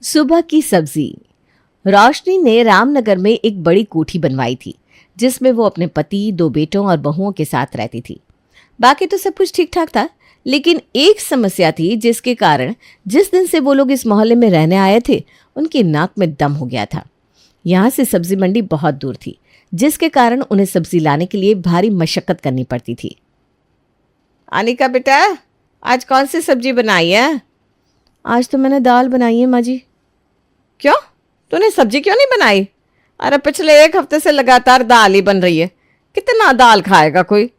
सुबह की सब्जी। रोशनी ने रामनगर में एक बड़ी कोठी बनवाई थी, जिसमें वो अपने पति, दो बेटों और बहुओं के साथ रहती थी। बाकी तो सब कुछ ठीक ठाक था, लेकिन एक समस्या थी जिसके कारण जिस दिन से वो लोग इस मोहल्ले में रहने आए थे, उनकी नाक में दम हो गया था। यहाँ से सब्जी मंडी बहुत दूर थी, जिसके कारण उन्हें सब्जी लाने के लिए भारी मशक्कत करनी पड़ती थी। अनिका बेटा, आज कौन सी सब्जी बनाई है? आज तो मैंने दाल बनाई है माँ जी। क्यों, तूने सब्जी क्यों नहीं बनाई? अरे पिछले एक हफ्ते से लगातार दाल ही बन रही है, कितना दाल खाएगा कोई?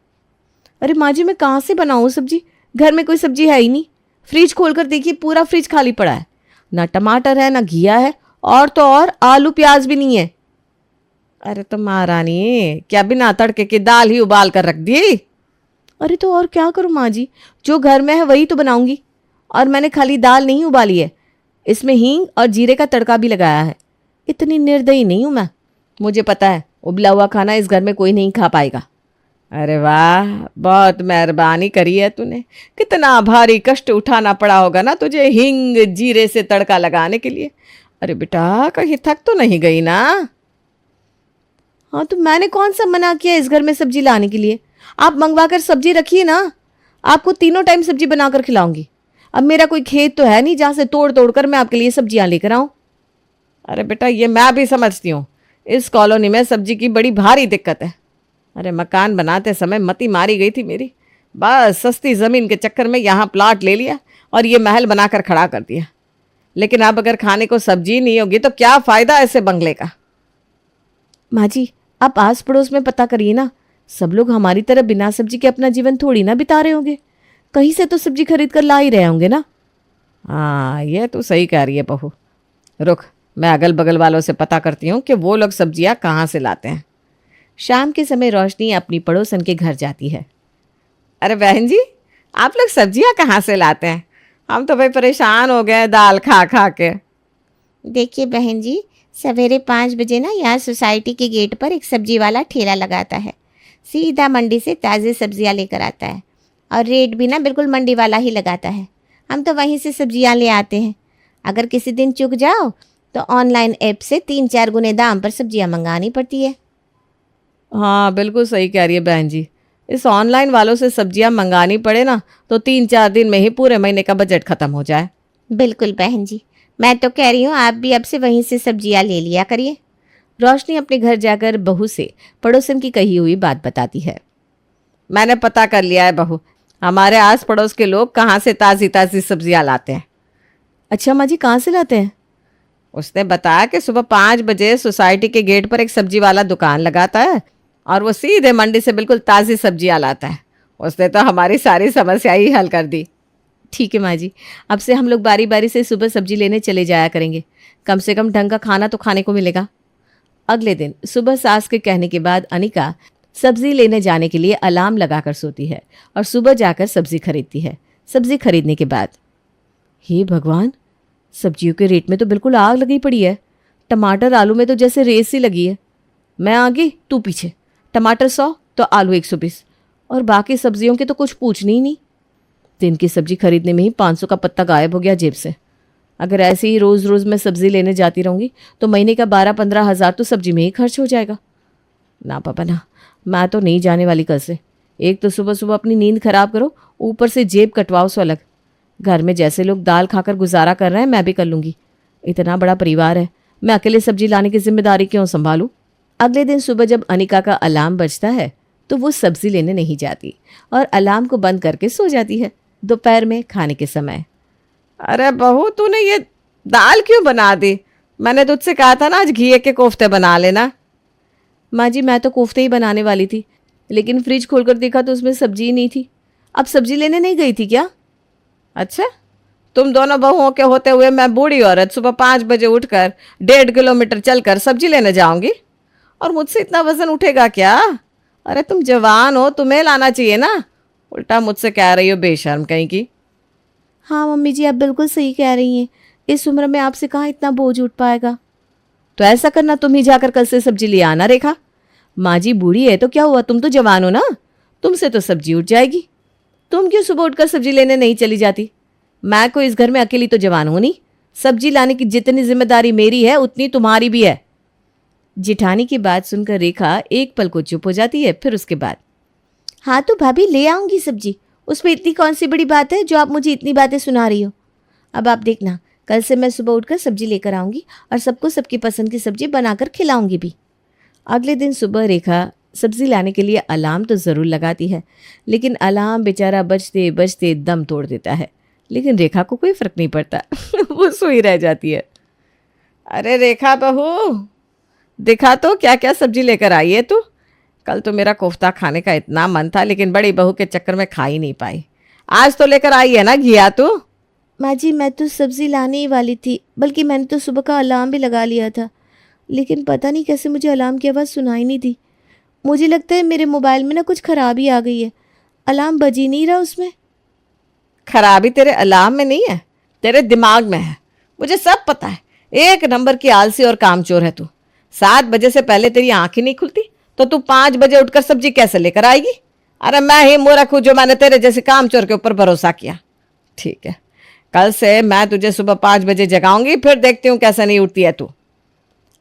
अरे माँ जी, मैं कहाँ से बनाऊँ सब्जी? घर में कोई सब्जी है ही नहीं। फ्रिज खोलकर देखिए, पूरा फ्रिज खाली पड़ा है। ना टमाटर है, ना घिया है, और तो और आलू प्याज भी नहीं है। अरे तो महारानी, क्या बिना तड़के की दाल ही उबाल कर रख दी? अरे तो और क्या करूँ माँ जी, जो घर में है वही तो बनाऊंगी। और मैंने खाली दाल नहीं उबाली है, इसमें हींग और जीरे का तड़का भी लगाया है। इतनी निर्दयी नहीं हूं मैं। मुझे पता है उबला हुआ खाना इस घर में कोई नहीं खा पाएगा। अरे वाह, बहुत मेहरबानी करी है तूने। कितना भारी कष्ट उठाना पड़ा होगा ना तुझे हींग जीरे से तड़का लगाने के लिए। अरे बेटा, कहीं थक तो नहीं गई ना? हाँ, तो मैंने कौन सा मना किया इस घर में सब्जी लाने के लिए? आप मंगवा कर सब्जी रखिए ना, आपको तीनों टाइम सब्जी बनाकर खिलाऊंगी। अब मेरा कोई खेत तो है नहीं जहाँ से तोड़ तोड़ कर मैं आपके लिए सब्जियां लेकर आऊं। अरे बेटा, ये मैं भी समझती हूँ, इस कॉलोनी में सब्जी की बड़ी भारी दिक्कत है। अरे मकान बनाते समय मती मारी गई थी मेरी। बस सस्ती ज़मीन के चक्कर में यहाँ प्लाट ले लिया और ये महल बनाकर खड़ा कर दिया। लेकिन अब अगर खाने को सब्जी नहीं होगी तो क्या फ़ायदा ऐसे बंगले का? माँ जी, आप आस पड़ोस में पता करिए ना, सब लोग हमारी तरह बिना सब्जी के अपना जीवन थोड़ी ना बिता रहे होंगे। कहीं से तो सब्जी खरीद कर ला ही रहे होंगे ना। हाँ, ये तो सही कह रही है बहू। रुक, मैं अगल बगल वालों से पता करती हूँ कि वो लोग सब्जियाँ कहाँ से लाते हैं। शाम के समय रोशनी अपनी पड़ोसन के घर जाती है। अरे बहन जी, आप लोग सब्जियाँ कहाँ से लाते हैं? हम तो भाई परेशान हो गए दाल खा खा के। देखिए बहन जी, सवेरे 5 बजे ना यहाँ सोसाइटी के गेट पर एक सब्जी वाला ठेला लगाता है। सीधा मंडी से ताज़ी सब्जियाँ लेकर आता है, और रेट भी ना बिल्कुल मंडी वाला ही लगाता है। हम तो वहीं से सब्जियाँ ले आते हैं। अगर किसी दिन चूक जाओ तो ऑनलाइन ऐप से 3-4 गुने दाम पर सब्जियाँ मंगानी पड़ती है। हाँ, बिल्कुल सही कह रही है बहन जी। इस ऑनलाइन वालों से सब्जियां मंगानी पड़े ना तो 3-4 दिन में ही पूरे महीने का बजट खत्म हो जाए। बिल्कुल बहन जी, मैं तो कह रही हूँ आप भी अब से वहीं से सब्जियाँ ले लिया करिए। रोशनी अपने घर जाकर बहू से पड़ोसन की कही हुई बात बताती है। मैंने पता कर लिया है बहू, हमारे आस पड़ोस के लोग कहाँ से ताज़ी ताज़ी सब्जियां लाते हैं। अच्छा माँ जी, कहाँ से लाते हैं? उसने बताया कि सुबह 5 बजे सोसाइटी के गेट पर एक सब्जी वाला दुकान लगाता है और वो सीधे मंडी से बिल्कुल ताज़ी सब्जियां लाता है। उसने तो हमारी सारी समस्या ही हल कर दी। ठीक है माँ जी, अब से हम लोग बारी बारी से सुबह सब्जी लेने चले जाया करेंगे। कम से कम ढंग का खाना तो खाने को मिलेगा। अगले दिन सुबह सास के कहने के बाद अनिका सब्जी लेने जाने के लिए अलार्म लगाकर सोती है और सुबह जाकर सब्जी खरीदती है। सब्जी खरीदने के बाद, हे भगवान, सब्जियों के रेट में तो बिल्कुल आग लगी पड़ी है। टमाटर आलू में तो जैसे रेस सी लगी है। मैं आगे, तू पीछे। टमाटर 100 तो आलू 120, और बाकी सब्जियों के तो कुछ पूछनी ही नहीं। दिन की सब्जी खरीदने में ही 500 का पत्ता गायब हो गया जेब से। अगर ऐसे ही रोज़ रोज़ मैं सब्जी लेने जाती रहूँगी तो महीने का 12-15 हज़ार तो सब्जी में ही खर्च हो जाएगा। ना पापा ना, मैं तो नहीं जाने वाली कल से। एक तो सुबह सुबह अपनी नींद खराब करो, ऊपर से जेब कटवाओ सो अलग। घर में जैसे लोग दाल खाकर गुजारा कर रहे हैं मैं भी कर लूँगी। इतना बड़ा परिवार है, मैं अकेले सब्जी लाने की जिम्मेदारी क्यों संभालूँ? अगले दिन सुबह जब अनिका का अलार्म बजता है तो वो सब्जी लेने नहीं जाती और अलार्म को बंद करके सो जाती है। दोपहर में खाने के समय, अरे बहू, तूने ये दाल क्यों बना दी? मैंने तुझसे कहा था ना आज घी के कोफ्ते बना लेना। माँ जी, मैं तो कोफ्ते ही बनाने वाली थी, लेकिन फ्रिज खोलकर देखा तो उसमें सब्जी ही नहीं थी। अब सब्जी लेने नहीं गई थी क्या? अच्छा, तुम दोनों बहुओं के होते हुए मैं बूढ़ी औरत सुबह 5 बजे उठकर 1.5 किलोमीटर चलकर सब्जी लेने जाऊंगी? और मुझसे इतना वजन उठेगा क्या? अरे तुम जवान हो, तुम्हें लाना चाहिए ना। उल्टा मुझसे कह रही हो बेशर्म कहीं की। हाँ मम्मी जी, आप बिल्कुल सही कह रही हैं। इस उम्र में आपसे कहाँ इतना बोझ उठ पाएगा। तो ऐसा करना, तुम ही जाकर कल से सब्जी ले आना। रेखा, माँ जी बूढ़ी है तो क्या हुआ, तुम तो जवान हो ना, तुमसे तो सब्जी उठ जाएगी। तुम क्यों सुबह उठकर सब्जी लेने नहीं चली जाती? मैं कोई इस घर में अकेली तो जवान हूं नहीं, सब्जी लाने की जितनी जिम्मेदारी मेरी है उतनी तुम्हारी भी है। जिठानी की बात सुनकर रेखा एक पल को चुप हो जाती है, फिर उसके बाद, हाँ तो भाभी ले आऊँगी सब्जी, उसमें इतनी कौन सी बड़ी बात है जो आप मुझे इतनी बातें सुना रही हो। अब आप देखना, कल से मैं सुबह उठकर सब्जी लेकर आऊँगी और सबको सबकी पसंद की सब्जी बनाकर खिलाऊंगी भी। अगले दिन सुबह रेखा सब्जी लाने के लिए अलार्म तो ज़रूर लगाती है, लेकिन अलार्म बेचारा बजते बजते दम तोड़ देता है। लेकिन रेखा को कोई फ़र्क नहीं पड़ता वो सोई रह जाती है। अरे रेखा बहू, दिखा तो क्या क्या सब्जी लेकर आई है तू। कल तो मेरा कोफ्ता खाने का इतना मन था, लेकिन बड़ी बहू के चक्कर में खा ही नहीं पाई। आज तो लेकर आई है ना घिया तू। माँ जी मैं तो सब्ज़ी लाने ही वाली थी, बल्कि मैंने तो सुबह का अलार्म भी लगा लिया था, लेकिन पता नहीं कैसे मुझे अलार्म की आवाज़ सुनाई नहीं दी। मुझे लगता है मेरे मोबाइल में ना कुछ खराबी आ गई है, अलार्म बज ही नहीं रहा उसमें। खराबी तेरे अलार्म में नहीं है, तेरे दिमाग में है। मुझे सब पता है, एक नंबर की आलसी और कामचोर है तू। 7 बजे से पहले तेरी आँख ही नहीं खुलती, तो तू 5 बजे उठकर सब्जी कैसे लेकर आएगी। अरे मैं ही मूर्ख हूँ जो मैंने तेरे जैसे कामचोर के ऊपर भरोसा किया। ठीक है, कल से मैं तुझे सुबह 5 बजे जगाऊंगी, फिर देखती हूँ कैसे नहीं उठती है तू।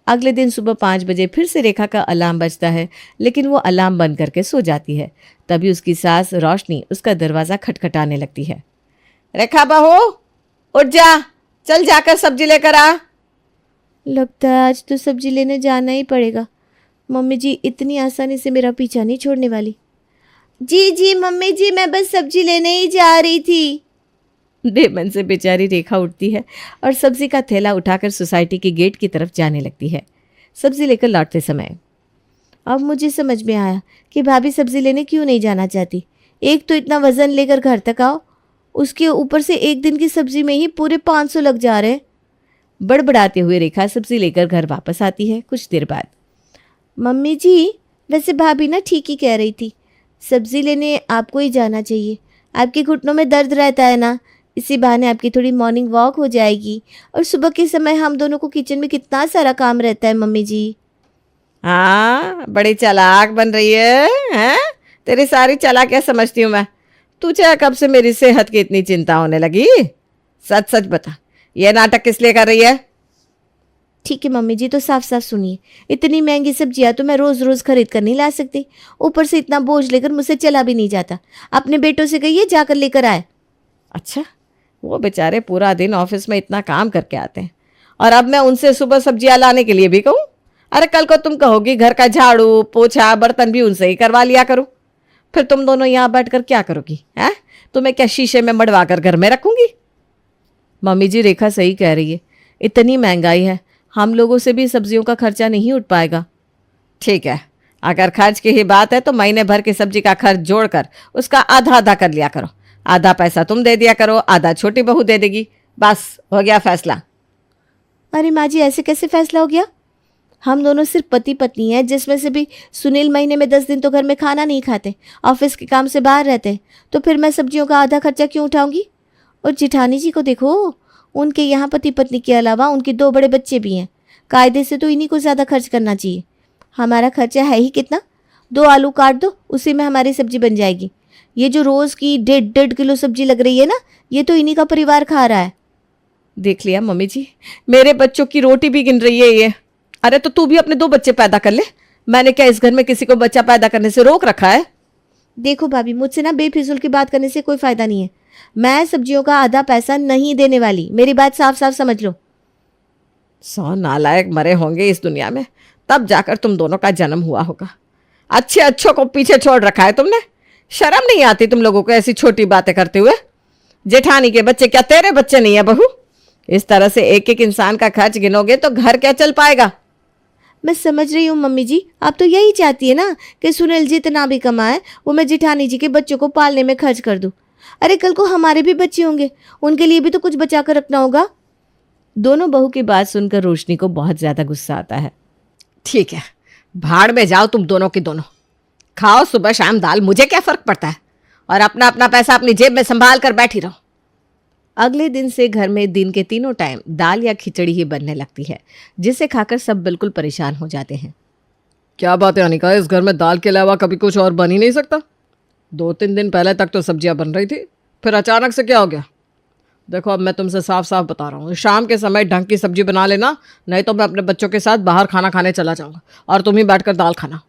अगले दिन सुबह 5 बजे फिर से रेखा का अलार्म बजता है, लेकिन वो अलार्म बंद करके सो जाती है। तभी उसकी सास रोशनी उसका दरवाज़ा खटखटाने लगती है। रेखा बहू उठ जा, चल जाकर सब्जी लेकर आ। लगता है आज तो सब्जी लेने जाना ही पड़ेगा। मम्मी जी इतनी आसानी से मेरा पीछा नहीं छोड़ने वाली। जी जी मम्मी जी, मैं बस सब्जी लेने ही जा रही थी। बेमन से बेचारी रेखा उठती है और सब्जी का थैला उठाकर सोसाइटी के गेट की तरफ जाने लगती है। सब्जी लेकर लौटते समय, अब मुझे समझ में आया कि भाभी सब्जी लेने क्यों नहीं जाना चाहती। एक तो इतना वज़न लेकर घर तक आओ, उसके ऊपर से एक दिन की सब्जी में ही पूरे 500 लग जा रहे हैं। बड़बड़ाते हुए रेखा सब्जी लेकर घर वापस आती है। कुछ देर बाद, मम्मी जी वैसे भाभी ना ठीक ही कह रही थी, सब्जी लेने आपको ही जाना चाहिए। आपके घुटनों में दर्द रहता है ना, इसी बहाने आपकी थोड़ी मॉर्निंग वॉक हो जाएगी। और सुबह के समय हम दोनों को किचन में कितना सारा काम रहता है मम्मी जी। हाँ, बड़ी चालाक बन रही है, हैं? तेरी सारी चालाकियाँ समझती हूँ मैं। तुझे कब से मेरी सेहत की इतनी चिंता होने लगी? सच सच बता, ये नाटक किस लिए कर रही है? ठीक है मम्मी जी, तो साफ साफ सुनिए, इतनी महंगी सब्जियां तो मैं रोज़ रोज़ खरीद कर नहीं ला सकती। ऊपर से इतना बोझ लेकर मुझसे चला भी नहीं जाता। अपने बेटों से कहिए जाकर लेकर आए। अच्छा, वो बेचारे पूरा दिन ऑफिस में इतना काम करके आते हैं, और अब मैं उनसे सुबह सब्जियां लाने के लिए भी कहूँ? अरे कल को तुम कहोगी घर का झाड़ू पोछा बर्तन भी उनसे ही करवा लिया करूँ। फिर तुम दोनों यहाँ बैठकर क्या करोगी? हैं? तुम्हें क्या शीशे में मड़वा कर घर में रखूंगी? मम्मी जी रेखा सही कह रही है, इतनी महंगाई है, हम लोगों से भी सब्जियों का खर्चा नहीं उठ पाएगा। ठीक है, अगर खर्च की ही बात है तो महीने भर की सब्जी का खर्च जोड़कर उसका आधा आधा कर लिया करो। आधा पैसा तुम दे दिया करो, आधा छोटी बहू दे देगी। बस हो गया फैसला। अरे माँ जी ऐसे कैसे फैसला हो गया? हम दोनों सिर्फ पति पत्नी हैं, जिसमें से भी सुनील महीने में 10 दिन तो घर में खाना नहीं खाते, ऑफिस के काम से बाहर रहते हैं, तो फिर मैं सब्जियों का आधा खर्चा क्यों उठाऊंगी? और जिठानी जी को देखो, उनके यहाँ पति पत्नी के अलावा उनके 2 बड़े बच्चे भी हैं। कायदे से तो इन्हीं को ज़्यादा खर्च करना चाहिए। हमारा खर्चा है ही कितना, 2 आलू काट दो, उसी में हमारी सब्जी बन जाएगी। ये जो रोज़ की 1.5 किलो सब्जी लग रही है ना, ये तो इन्हीं का परिवार खा रहा है। देख लिया मम्मी जी, मेरे बच्चों की रोटी भी गिन रही है ये। अरे तो तू भी अपने 2 बच्चे पैदा कर ले। मैंने क्या इस घर में किसी को बच्चा पैदा करने से रोक रखा है? देखो भाभी, मुझसे ना बेफिजूल की बात करने से कोई फ़ायदा नहीं है। मैं सब्जियों का आधा पैसा नहीं देने वाली, मेरी बात साफ साफ समझ लो। 100 नालायक मरे होंगे इस दुनिया में, तब जाकर तुम दोनों का जन्म हुआ होगा। अच्छे अच्छों को पीछे छोड़ रखा है तुमने। शर्म नहीं आती तुम लोगों को ऐसी छोटी बातें करते हुए? जेठानी के बच्चे क्या तेरे बच्चे नहीं है बहू? इस तरह से एक एक इंसान का खर्च गिनोगे तो घर क्या चल पाएगा? मैं समझ रही हूँ मम्मी जी, आप तो यही चाहती है ना कि सुनील जितना भी कमाए वो मैं जिठानी जी के बच्चों को पालने में खर्च कर दूँ। अरे कल को हमारे भी बच्चे होंगे, उनके लिए भी तो कुछ बचा कर रखना होगा। दोनों बहू की बात सुनकर रोशनी को बहुत ज़्यादा गुस्सा आता है। ठीक है, भाड़ में जाओ तुम दोनों की दोनों। खाओ सुबह शाम दाल, मुझे क्या फर्क पड़ता है? और अपना अपना पैसा अपनी जेब में संभाल कर बैठी रहो। अगले दिन से घर में दिन के तीनों टाइम दाल या खिचड़ी ही बनने लगती है, जिसे खाकर सब बिल्कुल परेशान हो जाते हैं। क्या बात है अनिका, इस घर में दाल के अलावा कभी कुछ और बन ही नहीं सकता? 2-3 दिन पहले तक तो सब्जियां बन रही थी, फिर अचानक से क्या हो गया? देखो अब मैं तुमसे साफ साफ बता रहा हूँ, शाम के समय ढंग की सब्जी बना लेना, नहीं तो मैं अपने बच्चों के साथ बाहर खाना खाने चला जाऊंगा और तुम ही बैठकर दाल खाना।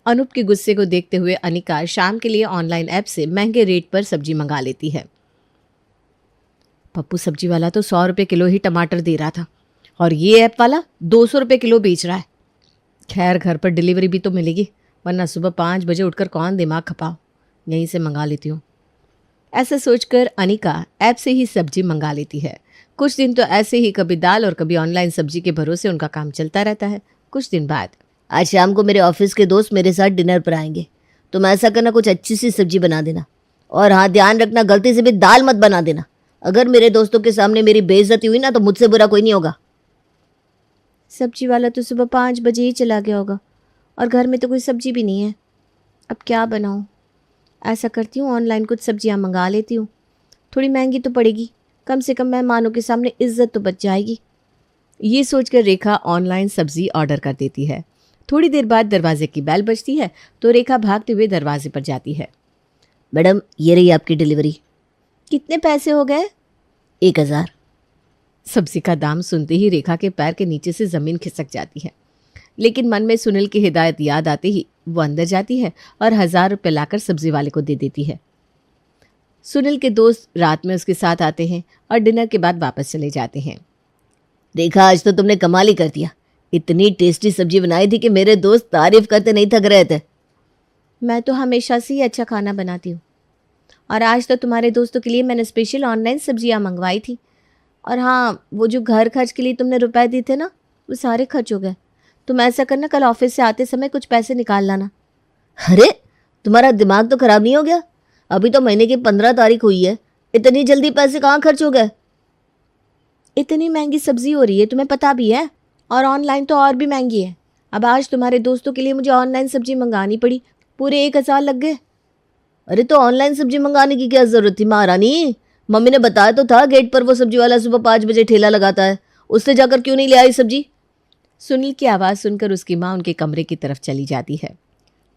अनूप के गुस्से को देखते हुए अनिका शाम के लिए ऑनलाइन ऐप से महंगे रेट पर सब्जी मंगा लेती है। पप्पू सब्जी वाला तो 100 रुपये किलो ही टमाटर दे रहा था और ये ऐप वाला 200 रुपये किलो बेच रहा है। खैर घर पर डिलीवरी भी तो मिलेगी, वरना सुबह 5 बजे उठकर कौन दिमाग खपाओ, यहीं से मंगा लेती हूँ। ऐसा सोचकर अनिका ऐप से ही सब्जी मंगा लेती है। कुछ दिन तो ऐसे ही कभी दाल और कभी ऑनलाइन सब्जी के भरोसे उनका काम चलता रहता है। कुछ दिन बाद, आज शाम को मेरे ऑफिस के दोस्त मेरे साथ डिनर पर आएंगे, तुम ऐसा करना कुछ अच्छी सी सब्जी बना देना, और हाँ ध्यान रखना गलती से भी दाल मत बना देना। अगर मेरे दोस्तों के सामने मेरी बेइज्जती हुई ना तो मुझसे बुरा कोई नहीं होगा। सब्जी वाला तो सुबह 5 बजे ही चला गया होगा और घर में तो कोई सब्जी भी नहीं है। अब क्या बनाऊँ? ऐसा करती हूँ ऑनलाइन कुछ सब्जियाँ मंगा लेती हूँ, थोड़ी महंगी तो पड़ेगी, कम से कम मेहमानों के सामने इज्जत तो बच जाएगी। ये सोचकर रेखा ऑनलाइन सब्जी ऑर्डर कर देती है। थोड़ी देर बाद दरवाजे की बेल बजती है तो रेखा भागते हुए दरवाजे पर जाती है। मैडम ये रही आपकी डिलीवरी। कितने पैसे हो गए? 1000। सब्जी का दाम सुनते ही रेखा के पैर के नीचे से ज़मीन खिसक जाती है, लेकिन मन में सुनील की हिदायत याद आते ही वो अंदर जाती है और 1000 रुपये लाकर सब्जी वाले को दे देती है। सुनील के दोस्त रात में उसके साथ आते हैं और डिनर के बाद वापस चले जाते हैं। रेखा आज तो तुमने कमाल ही कर दिया, इतनी टेस्टी सब्जी बनाई थी कि मेरे दोस्त तारीफ करते नहीं थक रहे थे। मैं तो हमेशा से ही अच्छा खाना बनाती हूँ और आज तो तुम्हारे दोस्तों के लिए मैंने स्पेशल ऑनलाइन सब्जियाँ मंगवाई थी। और हाँ, वो जो घर खर्च के लिए तुमने रुपए दिए थे ना, वो सारे खर्च हो गए। तुम ऐसा करना, कल ऑफिस से आते समय कुछ पैसे निकाल लाना। अरे तुम्हारा दिमाग तो खराब नहीं हो गया? अभी तो महीने की 15 तारीख हुई है, इतनी जल्दी पैसे कहाँ खर्च हो गए? इतनी महंगी सब्जी हो रही है, तुम्हें पता भी है, और ऑनलाइन तो और भी महंगी है। अब आज तुम्हारे दोस्तों के लिए मुझे ऑनलाइन सब्जी मंगानी पड़ी, पूरे 1000 लग गए। अरे तो ऑनलाइन सब्जी मंगाने की क्या जरूरत थी महारानी? मम्मी ने बताया तो था गेट पर वो सब्जी वाला सुबह 5 बजे ठेला लगाता है, उससे जाकर क्यों नहीं ले आई सब्जी? सुनील की आवाज़ सुनकर उसकी माँ उनके कमरे की तरफ चली जाती है।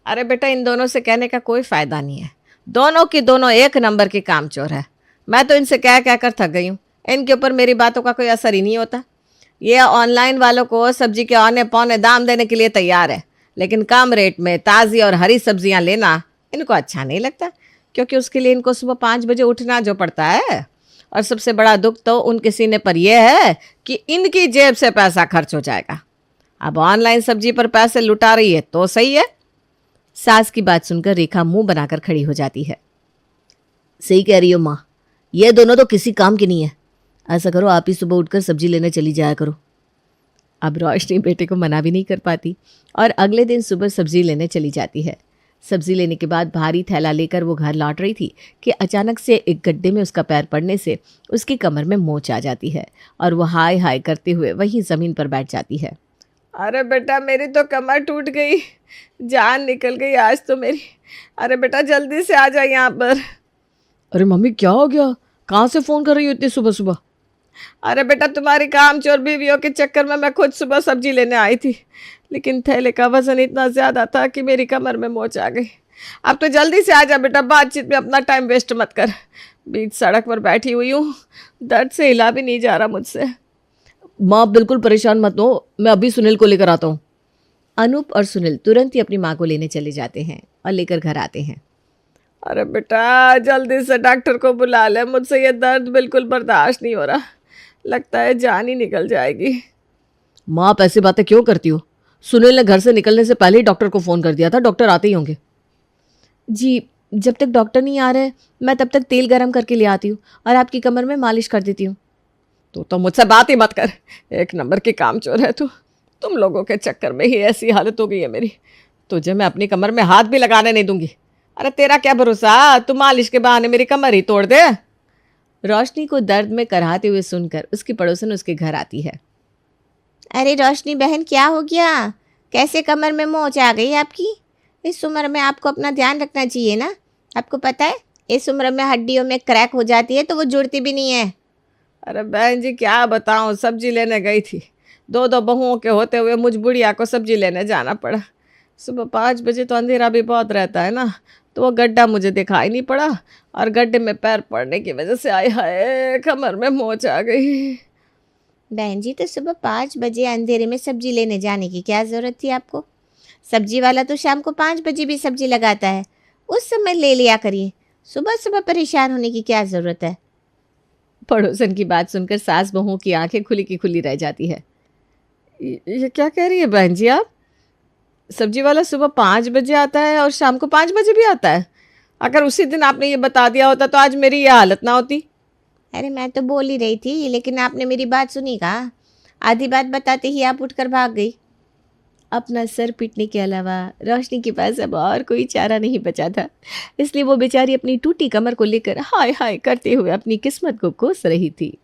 अरे बेटा इन दोनों से कहने का कोई फ़ायदा नहीं है, दोनों की दोनों एक नंबर की कामचोर है। मैं तो इनसे कह कर थक गई हूँ, इनके ऊपर मेरी बातों का कोई असर ही नहीं होता। ये ऑनलाइन वालों को सब्जी के औने पौने दाम देने के लिए तैयार है, लेकिन कम रेट में ताज़ी और हरी सब्जियां लेना इनको अच्छा नहीं लगता, क्योंकि उसके लिए इनको सुबह 5 बजे उठना जो पड़ता है। और सबसे बड़ा दुख तो उनके सीने पर यह है कि इनकी जेब से पैसा खर्च हो जाएगा। अब ऑनलाइन सब्जी पर पैसे लुटा रही है तो सही है। सास की बात सुनकर रेखा मुंह बनाकर खड़ी हो जाती है। सही कह रही हो माँ, ये दोनों तो किसी काम की नहीं है। ऐसा करो आप ही सुबह उठकर सब्जी लेने चली जाया करो। अब रोशनी बेटे को मना भी नहीं कर पाती और अगले दिन सुबह सब्जी लेने चली जाती है। सब्जी लेने के बाद भारी थैला लेकर वो घर लौट रही थी कि अचानक से एक गड्ढे में उसका पैर पड़ने से उसकी कमर में मोच आ जाती है और वो हाय हाय करते हुए वहीं ज़मीन पर बैठ जाती है। अरे बेटा मेरी तो कमर टूट गई, जान निकल गई आज तो मेरी। अरे बेटा जल्दी से आ जा यहाँ पर। अरे मम्मी क्या हो गया, कहाँ से फ़ोन कर रही हो इतनी सुबह सुबह? अरे बेटा तुम्हारी कामचोर बीवियों के चक्कर में मैं खुद सुबह सब्जी लेने आई थी, लेकिन थैले का वजन इतना ज़्यादा था कि मेरी कमर में मोच आ गई। अब तो जल्दी से आ जा बेटा, बातचीत में अपना टाइम वेस्ट मत कर। बीच सड़क पर बैठी हुई हूँ, दर्द से हिला भी नहीं जा रहा मुझसे। माँ बिल्कुल परेशान मत हो, मैं अभी सुनील को लेकर आता हूँ। अनूप और सुनील तुरंत ही अपनी माँ को लेने चले जाते हैं और लेकर घर आते हैं। अरे बेटा जल्दी से डॉक्टर को बुला ले, मुझसे ये दर्द बिल्कुल बर्दाश्त नहीं हो रहा, लगता है जान ही निकल जाएगी। माँ आप ऐसी बातें क्यों करती हो? सुनील ने घर से निकलने से पहले ही डॉक्टर को फ़ोन कर दिया था, डॉक्टर आते ही होंगे। जी, जब तक डॉक्टर नहीं आ रहे मैं तब तक तेल गरम करके ले आती हूँ और आपकी कमर में मालिश कर देती हूँ। तो मुझसे बात ही मत कर, एक नंबर की कामचोर है तू। तुम लोगों के चक्कर में ही ऐसी हालत हो गई है मेरी, तुझे मैं अपनी कमर में हाथ भी लगाने नहीं दूंगी। अरे तेरा क्या भरोसा, तू मालिश के बहाने मेरी कमर ही तोड़ दे। रोशनी को दर्द में कराहते हुए सुनकर उसकी पड़ोसन उसके घर आती है। अरे रोशनी बहन, क्या हो गया? कैसे कमर में मोच आ गई आपकी? इस उम्र में आपको अपना ध्यान रखना चाहिए ना। आपको पता है इस उम्र में हड्डियों में क्रैक हो जाती है तो वो जुड़ती भी नहीं है। अरे बहन जी क्या बताऊं, सब्जी लेने गई थी, 2 बहुओं के होते हुए मुझ बुढ़िया को सब्जी लेने जाना पड़ा। सुबह 5 बजे तो अंधेरा भी बहुत रहता है ना, तो वो गड्ढा मुझे दिखाई नहीं पड़ा और गड्ढे में पैर पड़ने की वजह से आय हाय कमर में मोच आ गई। बहन जी, तो सुबह 5 बजे अंधेरे में सब्जी लेने जाने की क्या ज़रूरत थी आपको? सब्जी वाला तो शाम को 5 बजे भी सब्जी लगाता है, उस समय ले लिया करिए। सुबह सुबह परेशान होने की क्या ज़रूरत है? पड़ोसन की बात सुनकर सास बहुओं की आंखें खुली की खुली रह जाती है। ये क्या कह रही है बहन जी आप? सब्जी वाला सुबह 5 बजे आता है और शाम को 5 बजे भी आता है? अगर उसी दिन आपने ये बता दिया होता तो आज मेरी ये हालत ना होती। अरे मैं तो बोल ही रही थी, लेकिन आपने मेरी बात सुनी कहाँ? आधी बात बताते ही आप उठकर भाग गई। अपना सर पीटने के अलावा रोशनी के पास अब और कोई चारा नहीं बचा था, इसलिए वो बेचारी अपनी टूटी कमर को लेकर हाय हाय करते हुए अपनी किस्मत को कोस रही थी।